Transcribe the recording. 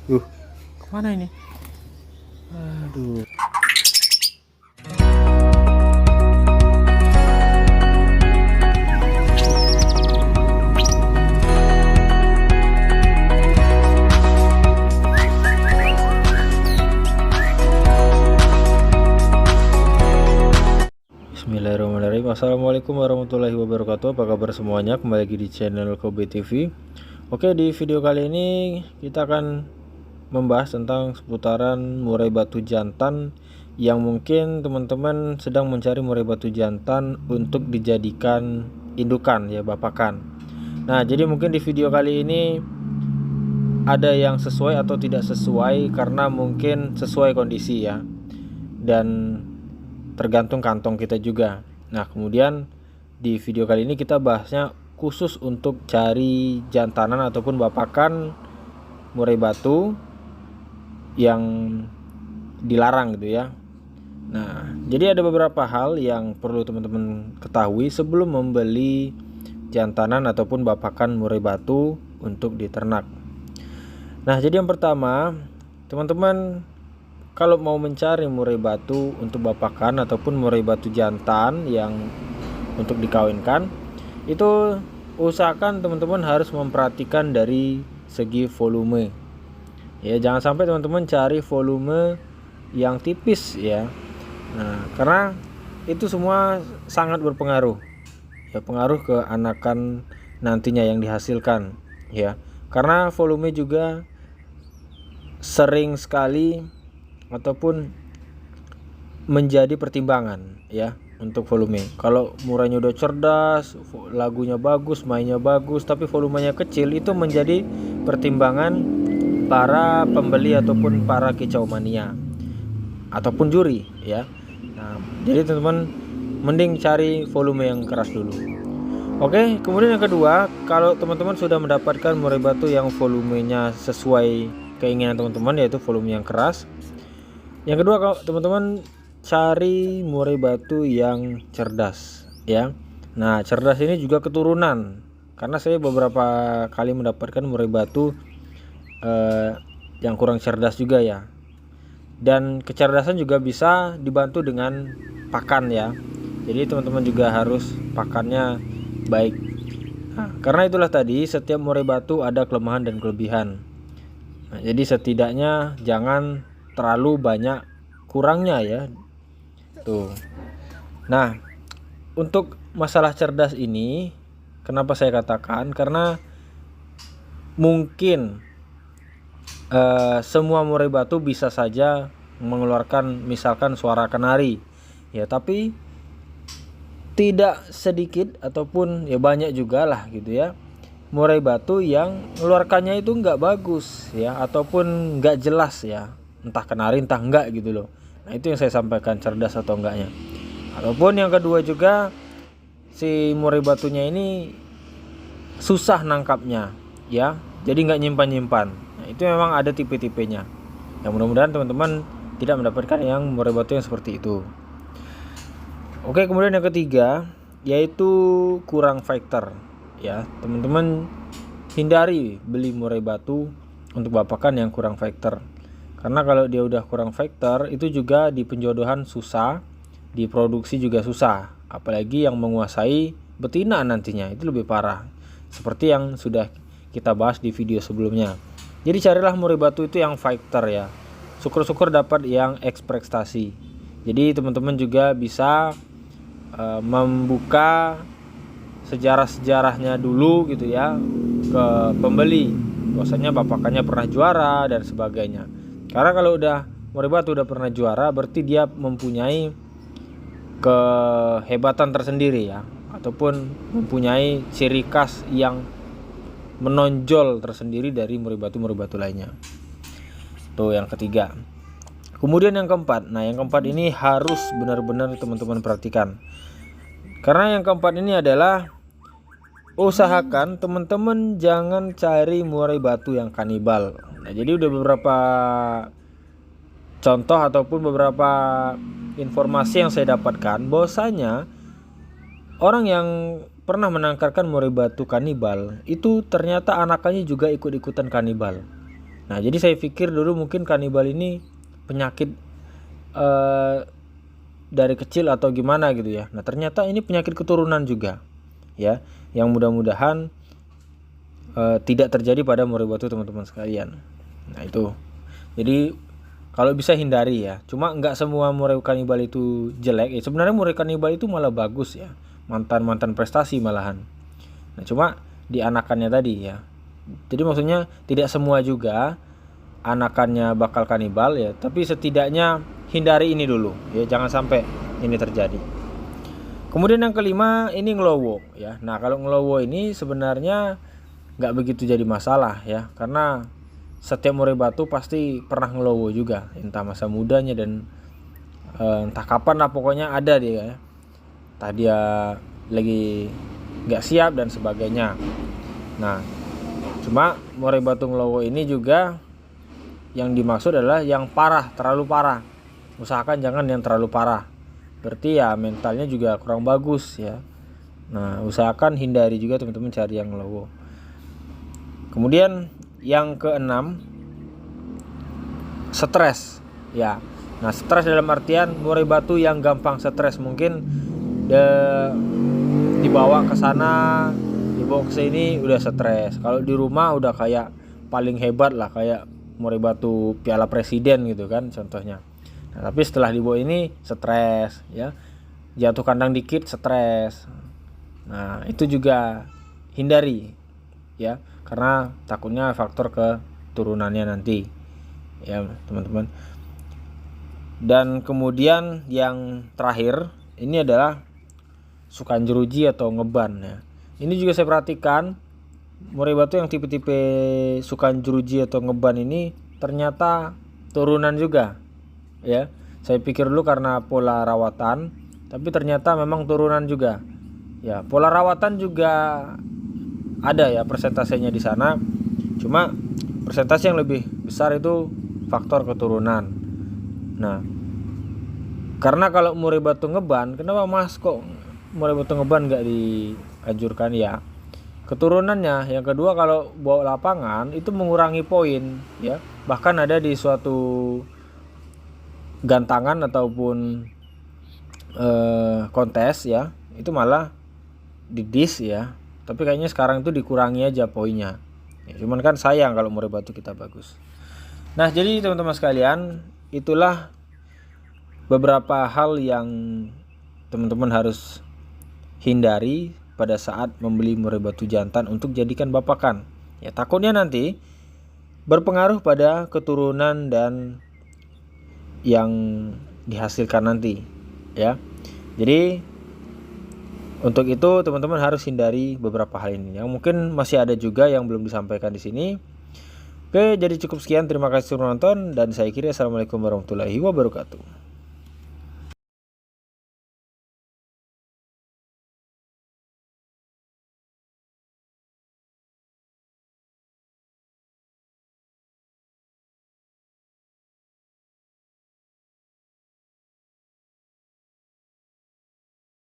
Kemana ini? Aduh. Bismillahirrahmanirrahim. Assalamualaikum warahmatullahi wabarakatuh. Apa kabar semuanya? Kembali lagi di channel Kobe TV. Oke, di video kali ini kita akan membahas tentang seputaran murai batu jantan yang mungkin teman-teman sedang mencari murai batu jantan untuk dijadikan indukan ya, bapakan. Nah, jadi mungkin di video kali ini ada yang sesuai atau tidak sesuai karena mungkin sesuai kondisi ya. Dan tergantung kantong kita juga. Nah, kemudian di video kali ini kita bahasnya khusus untuk cari jantanan ataupun bapakan murai batu yang dilarang gitu ya. Nah, jadi ada beberapa hal yang perlu teman-teman ketahui sebelum membeli jantanan ataupun bapakan murai batu untuk diternak. Nah, jadi yang pertama, teman-teman kalau mau mencari murai batu untuk bapakan ataupun murai batu jantan yang untuk dikawinkan, itu usahakan teman-teman harus memperhatikan dari segi volume. Ya, jangan sampai teman-teman cari volume yang tipis ya. Nah, karena itu semua sangat berpengaruh. Ya, pengaruh ke anakan nantinya yang dihasilkan ya. Karena volume juga sering sekali ataupun menjadi pertimbangan ya untuk volume. Kalau murahnya udah cerdas, lagunya bagus, mainnya bagus, tapi volumenya kecil, itu menjadi pertimbangan para pembeli ataupun para kicau mania ataupun juri ya. Nah, jadi teman-teman mending cari volume yang keras dulu. Oke, kemudian yang kedua, kalau teman-teman sudah mendapatkan murai batu yang volumenya sesuai keinginan teman-teman, yaitu volume yang keras. Yang kedua, kalau teman-teman cari murai batu yang cerdas ya. Nah, cerdas ini juga keturunan, karena saya beberapa kali mendapatkan murai batu yang kurang cerdas juga ya. Dan kecerdasan juga bisa dibantu dengan pakan ya. Jadi teman-teman juga harus pakannya baik. Nah, karena itulah tadi setiap murai batu ada kelemahan dan kelebihan. Nah, jadi setidaknya jangan terlalu banyak kurangnya ya tuh. Nah, untuk masalah cerdas ini kenapa saya katakan, karena mungkin semua murai batu bisa saja mengeluarkan misalkan suara kenari ya, tapi tidak sedikit ataupun ya banyak juga lah gitu ya murai batu yang mengeluarkannya itu nggak bagus ya, ataupun nggak jelas ya, entah kenari entah enggak gitu loh. Nah, itu yang saya sampaikan, cerdas atau enggaknya. Ataupun yang kedua juga, si murai batunya ini susah nangkapnya ya, jadi nggak nyimpan-nyimpan. Nah, itu memang ada tipe-tipenya. Yang mudah-mudahan teman-teman tidak mendapatkan yang murai batu yang seperti itu. Oke, kemudian yang ketiga yaitu kurang fighter ya. Teman-teman hindari beli murai batu untuk bapakan yang kurang fighter. Karena kalau dia udah kurang faktor, itu juga di penjodohan susah, diproduksi juga susah. Apalagi yang menguasai betina nantinya, itu lebih parah. Seperti yang sudah kita bahas di video sebelumnya. Jadi carilah murai batu itu yang fighter ya. Syukur-syukur dapat yang ekspektasi. Jadi teman-teman juga bisa membuka sejarah-sejarahnya dulu gitu ya ke pembeli. Bahwasanya bapakannya pernah juara dan sebagainya. Karena kalau udah murai batu udah pernah juara, berarti dia mempunyai kehebatan tersendiri ya, ataupun mempunyai ciri khas yang menonjol tersendiri dari murai batu lainnya. Tuh yang ketiga. Kemudian yang keempat. Nah, yang keempat ini harus benar-benar teman-teman perhatikan. Karena yang keempat ini adalah usahakan teman-teman jangan cari murai batu yang kanibal. Nah, jadi udah beberapa contoh ataupun beberapa informasi yang saya dapatkan bahwasanya orang yang pernah menangkarkan murai batu kanibal itu ternyata anakannya juga ikut-ikutan kanibal. Nah, jadi saya pikir dulu mungkin kanibal ini penyakit dari kecil atau gimana gitu ya. Nah, ternyata ini penyakit keturunan juga ya, yang mudah-mudahan tidak terjadi pada murai batu teman-teman sekalian. Nah, itu. Jadi kalau bisa hindari ya. Cuma nggak semua murai kanibal itu jelek. Ya, sebenarnya murai kanibal itu malah bagus ya. Mantan-mantan prestasi malahan. Nah, cuma di anakannya tadi ya. Jadi maksudnya tidak semua juga anakannya bakal kanibal ya, tapi setidaknya hindari ini dulu ya, jangan sampai ini terjadi. Kemudian yang kelima ini ngelowo ya. Nah, kalau ngelowo ini sebenarnya nggak begitu jadi masalah ya, karena setiap murai batu pasti pernah ngelowo juga, entah masa mudanya dan entah kapan lah, pokoknya ada dia ya. Entah dia lagi nggak siap dan sebagainya. Nah, cuma murai batu ngelowo ini juga yang dimaksud adalah yang parah, terlalu parah. Usahakan jangan yang terlalu parah. Berarti ya mentalnya juga kurang bagus ya. Nah, usahakan hindari juga teman-teman cari yang ngelowo. Kemudian yang keenam, stres ya. Nah, stres dalam artian murai batu yang gampang stres, mungkin dibawa ke sana, dibawa ke sini udah stres. Kalau di rumah udah kayak paling hebat lah, kayak murai batu piala presiden gitu kan contohnya. Nah, tapi setelah dibawa ini stres ya, jatuh kandang dikit stres. Nah, itu juga hindari ya, karena takutnya faktor keturunannya nanti ya teman-teman. Dan kemudian yang terakhir ini adalah sukan jeruji atau ngeban ya. Ini juga saya perhatikan murai batu yang tipe-tipe sukan jeruji atau ngeban ini ternyata turunan juga ya. Saya pikir dulu karena pola rawatan, tapi ternyata memang turunan juga ya. Pola rawatan juga ada ya persentasenya di sana, cuma persentase yang lebih besar itu faktor keturunan. Nah, karena kalau murai batu ngeban, kenapa Mas kok murai batu ngeban nggak dianjurkan ya? Keturunannya. Yang kedua, kalau bawa lapangan itu mengurangi poin ya. Bahkan ada di suatu gantangan ataupun kontes ya, itu malah didis ya. Tapi kayaknya sekarang itu dikurangi aja poinnya ya, cuman kan sayang kalau murai batu kita bagus. Nah, jadi teman-teman sekalian, itulah beberapa hal yang teman-teman harus hindari pada saat membeli murai batu jantan untuk jadikan bapakan ya. Takutnya nanti berpengaruh pada keturunan dan yang dihasilkan nanti ya. Jadi untuk itu teman-teman harus hindari beberapa hal ini. Yang mungkin masih ada juga yang belum disampaikan di sini. Oke, jadi cukup sekian. Terima kasih sudah menonton dan saya kira assalamualaikum warahmatullahi wabarakatuh.